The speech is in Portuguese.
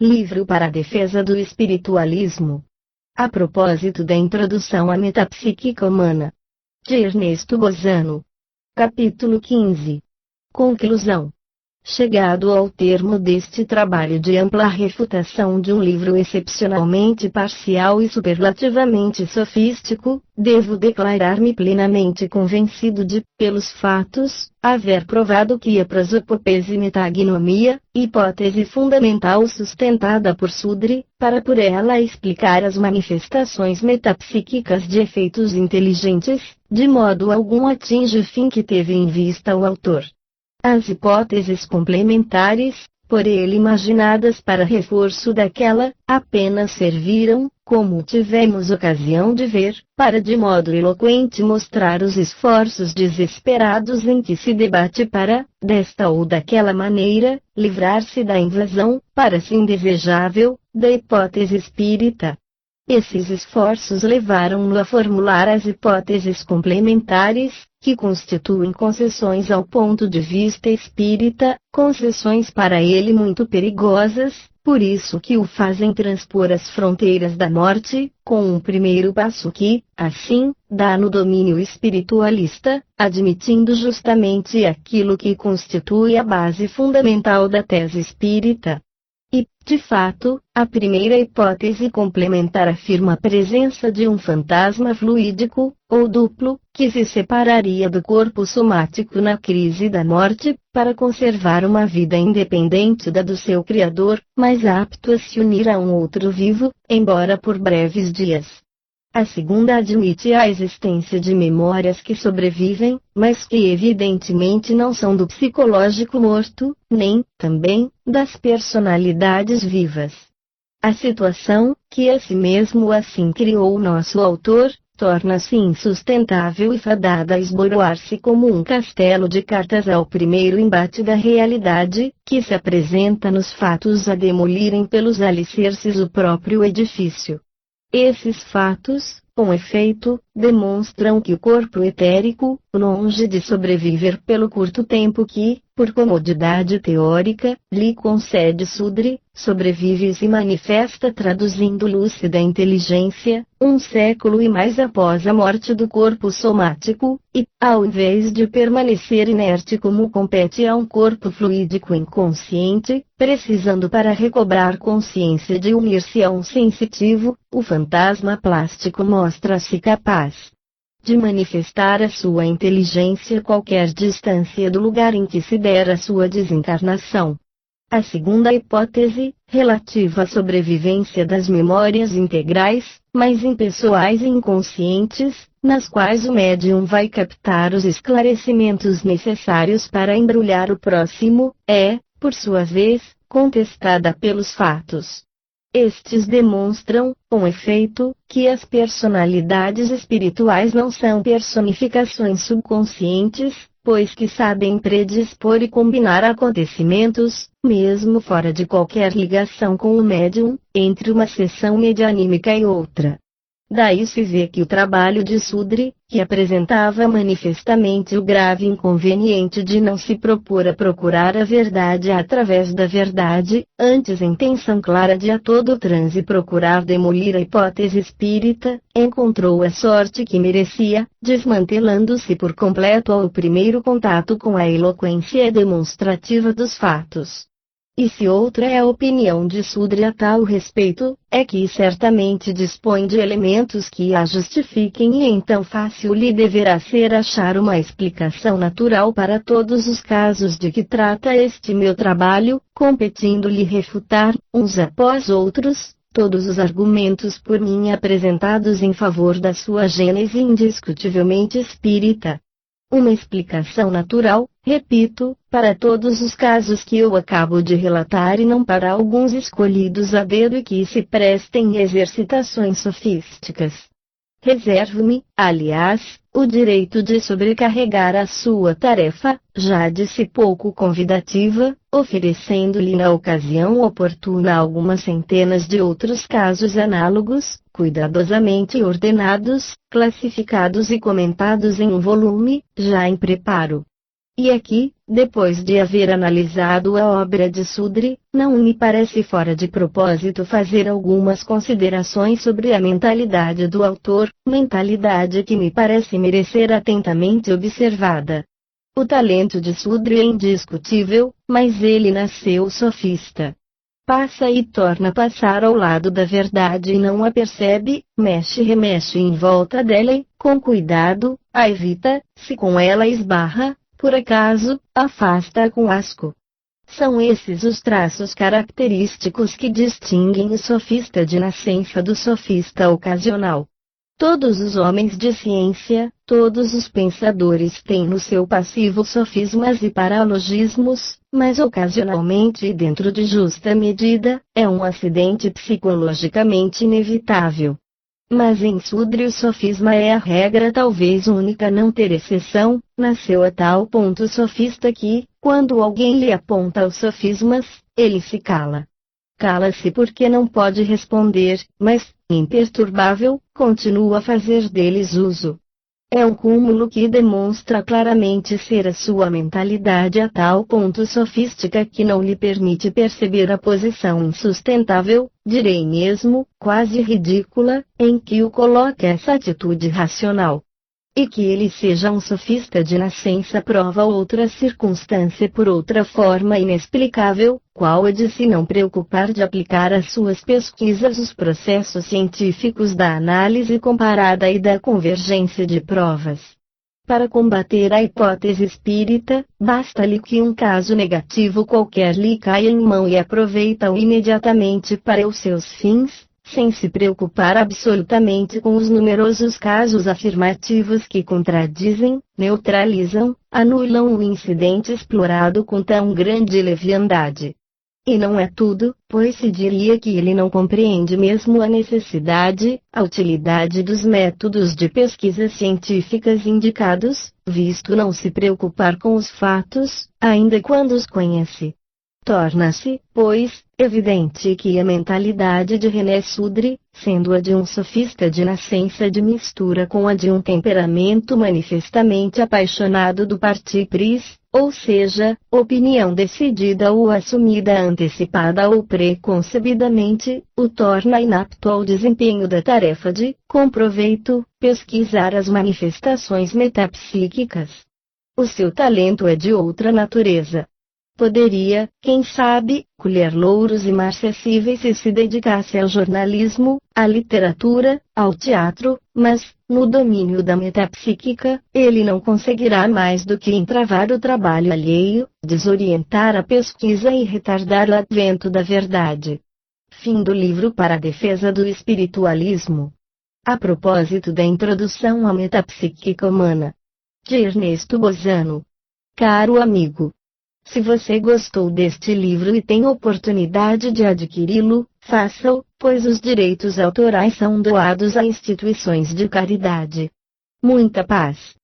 Livro para a defesa do espiritualismo. A propósito da introdução à metapsíquica humana, de Ernesto Bozano. Capítulo 15. Conclusão. Chegado ao termo deste trabalho de ampla refutação de um livro excepcionalmente parcial e superlativamente sofístico, devo declarar-me plenamente convencido de, pelos fatos, haver provado que a prosopopese metagnomia, hipótese fundamental sustentada por Sudre, para por ela explicar as manifestações metapsíquicas de efeitos inteligentes, de modo algum atinge o fim que teve em vista o autor. As hipóteses complementares, por ele imaginadas para reforço daquela, apenas serviram, como tivemos ocasião de ver, para de modo eloquente mostrar os esforços desesperados em que se debate para, desta ou daquela maneira, livrar-se da invasão, para-se indesejável, da hipótese espírita. Esses esforços levaram-no a formular as hipóteses complementares, que constituem concessões ao ponto de vista espírita, concessões para ele muito perigosas, por isso que o fazem transpor as fronteiras da morte, com um primeiro passo que, assim, dá no domínio espiritualista, admitindo justamente aquilo que constitui a base fundamental da tese espírita. E, de fato, a primeira hipótese complementar afirma a presença de um fantasma fluídico, ou duplo, que se separaria do corpo somático na crise da morte, para conservar uma vida independente da do seu criador, mas apto a se unir a um outro vivo, embora por breves dias. A segunda admite a existência de memórias que sobrevivem, mas que evidentemente não são do psicológico morto, nem, também, das personalidades vivas. A situação, que a si mesmo assim criou o nosso autor, torna-se insustentável e fadada a esboroar-se como um castelo de cartas ao primeiro embate da realidade, que se apresenta nos fatos a demolirem pelos alicerces o próprio edifício. Esses fatos, com efeito, demonstram que o corpo etérico, longe de sobreviver pelo curto tempo que, por comodidade teórica, lhe concede Sudre, sobrevive e se manifesta traduzindo lúcida inteligência, um século e mais após a morte do corpo somático, e, ao invés de permanecer inerte como compete a um corpo fluídico inconsciente, precisando para recobrar consciência de unir-se a um sensitivo, o fantasma plástico mostra-se capaz de manifestar a sua inteligência a qualquer distância do lugar em que se der a sua desencarnação. A segunda hipótese, relativa à sobrevivência das memórias integrais, mas impessoais e inconscientes, nas quais o médium vai captar os esclarecimentos necessários para embrulhar o próximo, é, por sua vez, contestada pelos fatos. Estes demonstram, com efeito, que as personalidades espirituais não são personificações subconscientes, pois que sabem predispor e combinar acontecimentos, mesmo fora de qualquer ligação com o médium, entre uma sessão medianímica e outra. Daí se vê que o trabalho de Sudre, que apresentava manifestamente o grave inconveniente de não se propor a procurar a verdade através da verdade, antes a intenção clara de a todo transe procurar demolir a hipótese espírita, encontrou a sorte que merecia, desmantelando-se por completo ao primeiro contato com a eloquência demonstrativa dos fatos. E se outra é a opinião de Sudre a tal respeito, é que certamente dispõe de elementos que a justifiquem e então fácil lhe deverá ser achar uma explicação natural para todos os casos de que trata este meu trabalho, competindo-lhe refutar, uns após outros, todos os argumentos por mim apresentados em favor da sua gênese indiscutivelmente espírita. Uma explicação natural, repito, para todos os casos que eu acabo de relatar e não para alguns escolhidos a dedo e que se prestem exercitações sofísticas. Reservo-me, aliás, o direito de sobrecarregar a sua tarefa, já de si pouco convidativa, oferecendo-lhe na ocasião oportuna algumas centenas de outros casos análogos, cuidadosamente ordenados, classificados e comentados em um volume, já em preparo. E aqui, depois de haver analisado a obra de Sudri, não me parece fora de propósito fazer algumas considerações sobre a mentalidade do autor, mentalidade que me parece merecer atentamente observada. O talento de Sudri é indiscutível, mas ele nasceu sofista. Passa e torna passar ao lado da verdade e não a percebe, mexe e remexe em volta dela e, com cuidado, a evita, se com ela esbarra, por acaso, afasta-a com asco. São esses os traços característicos que distinguem o sofista de nascença do sofista ocasional. Todos os homens de ciência, todos os pensadores têm no seu passivo sofismas e paralogismos, mas ocasionalmente e dentro de justa medida, é um acidente psicologicamente inevitável. Mas em Sudri o sofisma é a regra talvez única a não ter exceção, nasceu a tal ponto sofista que, quando alguém lhe aponta os sofismas, ele se cala. Cala-se porque não pode responder, mas, imperturbável, continua a fazer deles uso. É um cúmulo que demonstra claramente ser a sua mentalidade a tal ponto sofística que não lhe permite perceber a posição insustentável, direi mesmo, quase ridícula, em que o coloca essa atitude racional. E que ele seja um sofista de nascença prova outra circunstância por outra forma inexplicável, qual é de se não preocupar de aplicar às suas pesquisas os processos científicos da análise comparada e da convergência de provas. Para combater a hipótese espírita, basta-lhe que um caso negativo qualquer lhe caia em mão e aproveita-o imediatamente para os seus fins, sem se preocupar absolutamente com os numerosos casos afirmativos que contradizem, neutralizam, anulam o incidente explorado com tão grande leviandade. E não é tudo, pois se diria que ele não compreende mesmo a necessidade, a utilidade dos métodos de pesquisa científicas indicados, visto não se preocupar com os fatos, ainda quando os conhece. Torna-se, pois, evidente que a mentalidade de René Sudri, sendo a de um sofista de nascença de mistura com a de um temperamento manifestamente apaixonado do parti pris, ou seja, opinião decidida ou assumida antecipada ou preconcebidamente, o torna inapto ao desempenho da tarefa de, com proveito, pesquisar as manifestações metapsíquicas. O seu talento é de outra natureza. Poderia, quem sabe, colher louros imarcessíveis se se dedicasse ao jornalismo, à literatura, ao teatro, mas, no domínio da metapsíquica, ele não conseguirá mais do que entravar o trabalho alheio, desorientar a pesquisa e retardar o advento da verdade. Fim do livro Para a Defesa do Espiritualismo. A propósito da introdução à metapsíquica humana, de Ernesto Bozano. Caro amigo, se você gostou deste livro e tem oportunidade de adquiri-lo, faça-o, pois os direitos autorais são doados a instituições de caridade. Muita paz.